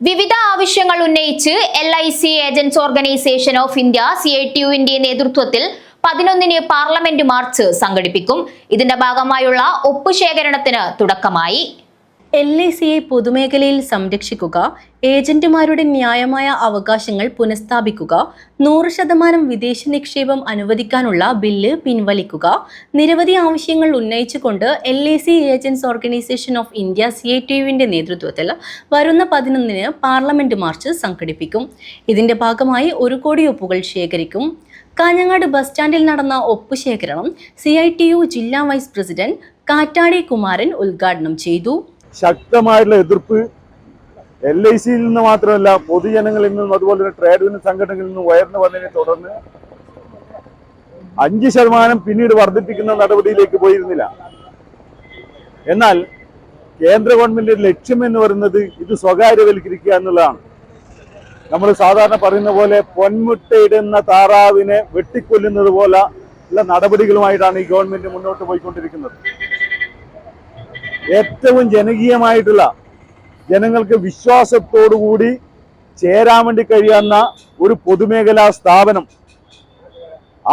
വിവിധ ആവശ്യങ്ങൾ ഉന്നയിച്ച് LIC agents organisation of India CITU-വിന്റെ നേതൃത്വത്തിൽ 11-ന് പാർലമെന്റ് മാർച്ച് സംഘടിപ്പിക്കും. ഇതിന്റെ ഭാഗമായുള്ള ഒപ്പുശേഖരണത്തിന് തുടക്കമായി. LICയെ പൊതുമേഖലയിൽ സംരക്ഷിക്കുക, ഏജന്റുമാരുടെ ന്യായമായ അവകാശങ്ങൾ പുനഃസ്ഥാപിക്കുക, 100% വിദേശ നിക്ഷേപം അനുവദിക്കാനുള്ള ബില്ല് പിൻവലിക്കുക, നിരവധി ആവശ്യങ്ങൾ ഉന്നയിച്ചുകൊണ്ട് LIC agents organisation of India CITU-വിന്റെ നേതൃത്വത്തിൽ വരുന്ന 11-ന് പാർലമെന്റ് മാർച്ച് സംഘടിപ്പിക്കും. ഇതിന്റെ ഭാഗമായി 1 കോടി ഒപ്പുകൾ ശേഖരിക്കും. കാഞ്ഞങ്ങാട് ബസ് സ്റ്റാൻഡിൽ നടന്ന ഒപ്പുശേഖരണം CITU ജില്ലാ വൈസ് പ്രസിഡന്റ് കാറ്റാടി കുമാരൻ ഉദ്ഘാടനം ചെയ്തു. ശക്തമായിട്ടുള്ള എതിർപ്പ് LICയിൽ നിന്ന് മാത്രമല്ല പൊതുജനങ്ങളിൽ നിന്നും അതുപോലെ ട്രേഡ് യൂണിയൻ സംഘടനകളിൽ നിന്നും ഉയർന്നു വന്നതിനെ തുടർന്ന് 5% പിന്നീട് വർദ്ധിപ്പിക്കുന്ന നടപടിയിലേക്ക് പോയിരുന്നില്ല. എന്നാൽ കേന്ദ്ര ഗവൺമെന്റിന്റെ ലക്ഷ്യം എന്ന് പറയുന്നത് ഇത് സ്വകാര്യവൽക്കരിക്കുക എന്നുള്ളതാണ്. നമ്മൾ സാധാരണ പറയുന്ന പോലെ പൊന്മുട്ടയിടുന്ന താറാവിനെ വെട്ടിക്കൊല്ലുന്നത് പോലെ ഉള്ള നടപടികളുമായിട്ടാണ് ഈ ഗവൺമെന്റ് മുന്നോട്ട് പോയിക്കൊണ്ടിരിക്കുന്നത്. ഏറ്റവും ജനകീയമായിട്ടുള്ള ജനങ്ങൾക്ക് വിശ്വാസത്തോടുകൂടി ചേരാൻ വേണ്ടി കഴിയുന്ന ഒരു പൊതുമേഖലാ സ്ഥാപനം,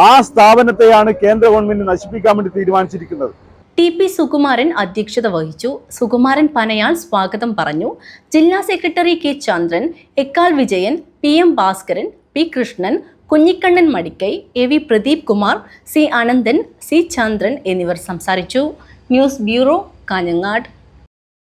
ആ സ്ഥാപനത്തെയാണ് കേന്ദ്ര ഗവൺമെന്റ് നശിപ്പിക്കാൻ വേണ്ടി തീരുമാനിച്ചിരിക്കുന്നത്. TP സുകുമാരൻ അധ്യക്ഷത വഹിച്ചു. സുകുമാരൻ പനയാൾ സ്വാഗതം പറഞ്ഞു. ജില്ലാ സെക്രട്ടറി K ചന്ദ്രൻ, എക്കാൽ Vijayan, PM Bhaskaran, P Krishnan, Kunhikannan Madikai, AV Pradeep Kumar, C Ananthan, C Chandran എന്നിവർ സംസാരിച്ചു. News bureau, Kanhangad.